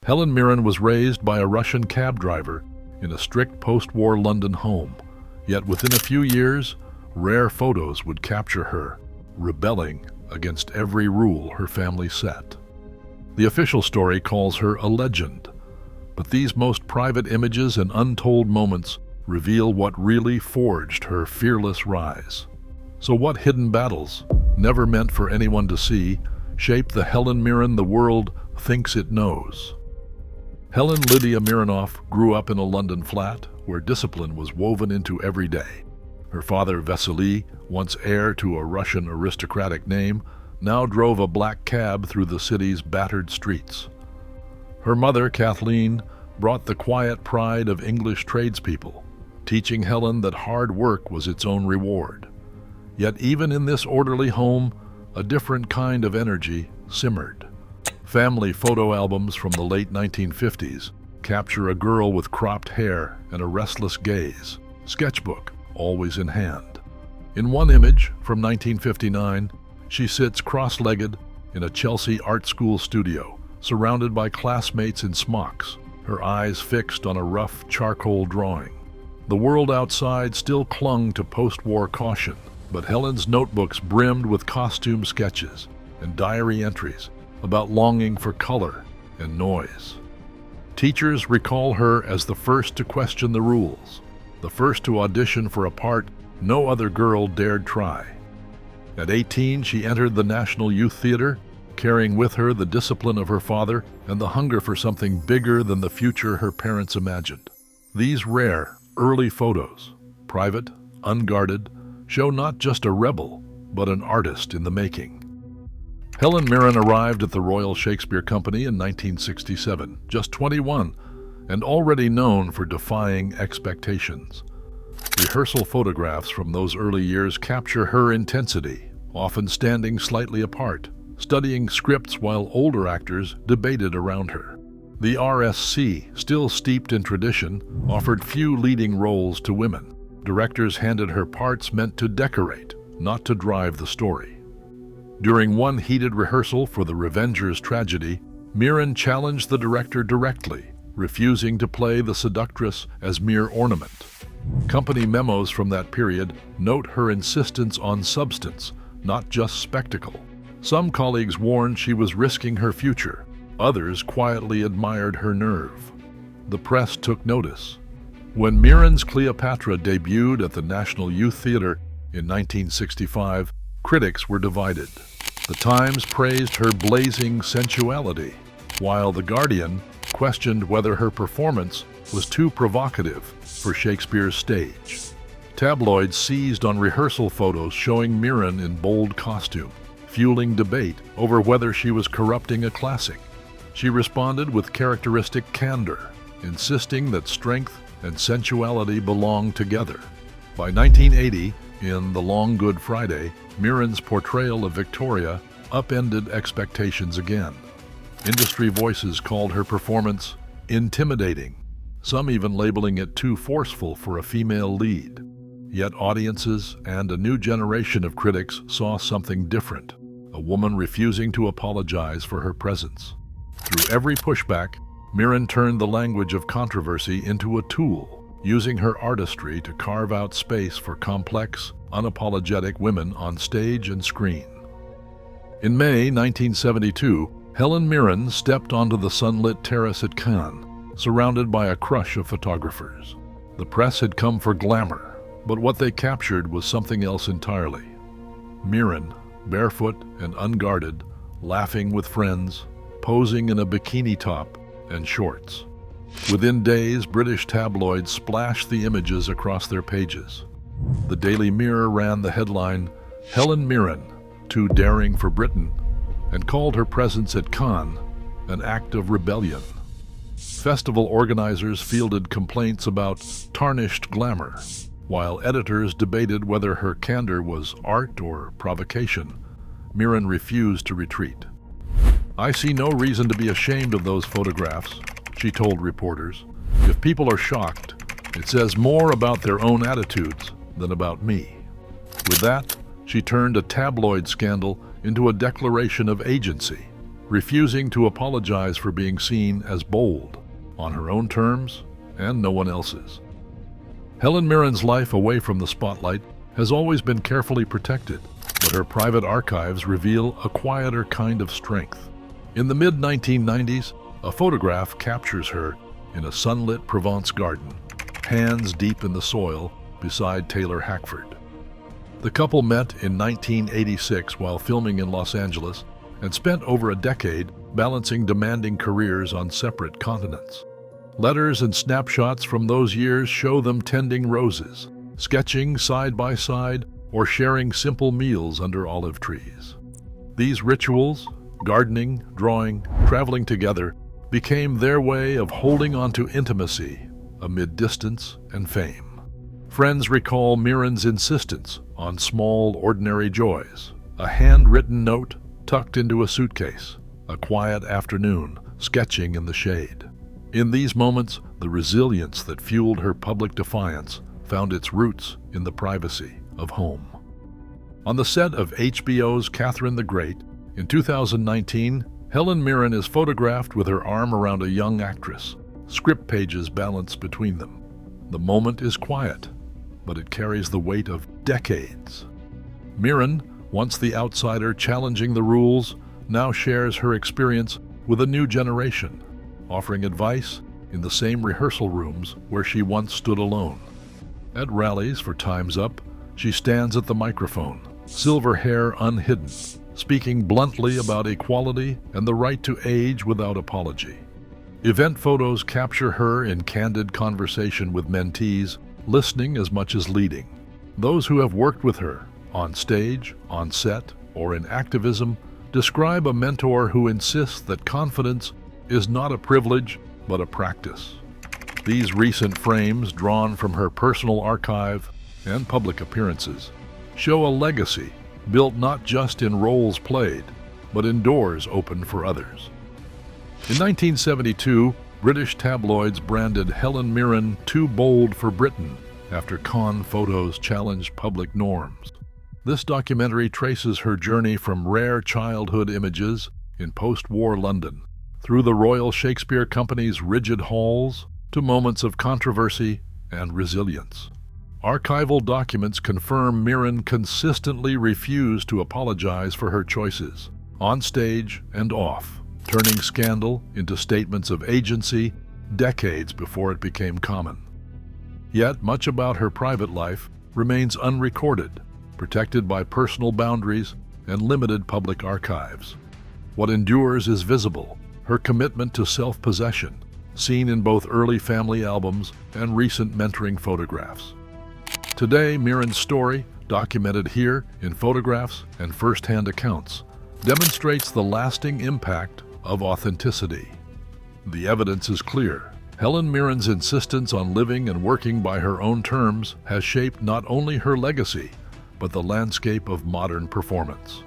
Helen Mirren was raised by a Russian cab driver in a strict post-war London home, yet within a few years, rare photos would capture her, rebelling against every rule her family set. The official story calls her a legend, but these most private images and untold moments reveal what really forged her fearless rise. So what hidden battles, never meant for anyone to see, shaped the Helen Mirren the world thinks it knows? Helen Lydia Mirrenoff grew up in a London flat where discipline was woven into every day. Her father, Vasily, once heir to a Russian aristocratic name, now drove a black cab through the city's battered streets. Her mother, Kathleen, brought the quiet pride of English tradespeople, teaching Helen that hard work was its own reward. Yet even in this orderly home, a different kind of energy simmered. Family photo albums from the late 1950s capture a girl with cropped hair and a restless gaze, sketchbook always in hand. In one image from 1959, she sits cross-legged in a Chelsea art school studio, surrounded by classmates in smocks, her eyes fixed on a rough charcoal drawing. The world outside still clung to post-war caution, but Helen's notebooks brimmed with costume sketches and diary entries about longing for color and noise. Teachers recall her as the first to question the rules, the first to audition for a part no other girl dared try. At 18, she entered the National Youth Theater, carrying with her the discipline of her father and the hunger for something bigger than the future her parents imagined. These rare, early photos, private, unguarded, show not just a rebel, but an artist in the making. Helen Mirren arrived at the Royal Shakespeare Company in 1967, just 21, and already known for defying expectations. Rehearsal photographs from those early years capture her intensity, often standing slightly apart, studying scripts while older actors debated around her. The RSC, still steeped in tradition, offered few leading roles to women. Directors handed her parts meant to decorate, not to drive the story. During one heated rehearsal for the Revenger's tragedy, Mirren challenged the director directly, refusing to play the seductress as mere ornament. Company memos from that period note her insistence on substance, not just spectacle. Some colleagues warned she was risking her future. Others quietly admired her nerve. The press took notice. When Mirren's Cleopatra debuted at the National Youth Theater in 1965, critics were divided. The Times praised her blazing sensuality, while The Guardian questioned whether her performance was too provocative for Shakespeare's stage. Tabloids seized on rehearsal photos showing Mirren in bold costume, fueling debate over whether she was corrupting a classic. She responded with characteristic candor, insisting that strength and sensuality belonged together. By 1980, in The Long Good Friday, Mirren's portrayal of Victoria upended expectations again. Industry voices called her performance intimidating, some even labeling it too forceful for a female lead. Yet audiences and a new generation of critics saw something different, a woman refusing to apologize for her presence. Through every pushback, Mirren turned the language of controversy into a tool, using her artistry to carve out space for complex, unapologetic women on stage and screen. In May 1972, Helen Mirren stepped onto the sunlit terrace at Cannes, surrounded by a crush of photographers. The press had come for glamour, but what they captured was something else entirely. Mirren, barefoot and unguarded, laughing with friends, posing in a bikini top and shorts. Within days, British tabloids splashed the images across their pages. The Daily Mirror ran the headline, "Helen Mirren, Too Daring for Britain," and called her presence at Cannes an act of rebellion. Festival organizers fielded complaints about tarnished glamour, while editors debated whether her candor was art or provocation. Mirren refused to retreat. "I see no reason to be ashamed of those photographs," she told reporters. "If people are shocked, it says more about their own attitudes than about me." With that, she turned a tabloid scandal into a declaration of agency. refusing to apologize for being seen as bold, on her own terms and no one else's. Helen Mirren's life away from the spotlight has always been carefully protected, but her private archives reveal a quieter kind of strength. In the mid-1990s, a photograph captures her in a sunlit Provence garden, hands deep in the soil beside Taylor Hackford. The couple met in 1986 while filming in Los Angeles and spent over a decade balancing demanding careers on separate continents. Letters and snapshots from those years show them tending roses, sketching side by side, or sharing simple meals under olive trees. These rituals, gardening, drawing, traveling together, became their way of holding on to intimacy amid distance and fame. Friends recall Mirren's insistence on small, ordinary joys, a handwritten note tucked into a suitcase, a quiet afternoon sketching in the shade. In these moments, the resilience that fueled her public defiance found its roots in the privacy of home. On the set of HBO's Catherine the Great, in 2019, Helen Mirren is photographed with her arm around a young actress, script pages balanced between them. The moment is quiet, but it carries the weight of decades. Mirren, once the outsider challenging the rules, now shares her experience with a new generation, offering advice in the same rehearsal rooms where she once stood alone. At rallies for Time's Up, she stands at the microphone, silver hair unhidden, speaking bluntly about equality and the right to age without apology. Event photos capture her in candid conversation with mentees, listening as much as leading. Those who have worked with her, on stage, on set, or in activism, describe a mentor who insists that confidence is not a privilege, but a practice. These recent frames, drawn from her personal archive and public appearances, show a legacy built not just in roles played, but in doors opened for others. In 1972, British tabloids branded Helen Mirren too bold for Britain after Cannes photos challenged public norms. This documentary traces her journey from rare childhood images in post-war London through the Royal Shakespeare Company's rigid halls to moments of controversy and resilience. Archival documents confirm Mirren consistently refused to apologize for her choices, on stage and off, turning scandal into statements of agency decades before it became common. Yet much about her private life remains unrecorded, protected by personal boundaries and limited public archives. What endures is visible, her commitment to self-possession, seen in both early family albums and recent mentoring photographs. Today, Mirren's story, documented here in photographs and first-hand accounts, demonstrates the lasting impact of authenticity. The evidence is clear. Helen Mirren's insistence on living and working by her own terms has shaped not only her legacy, but the landscape of modern performance.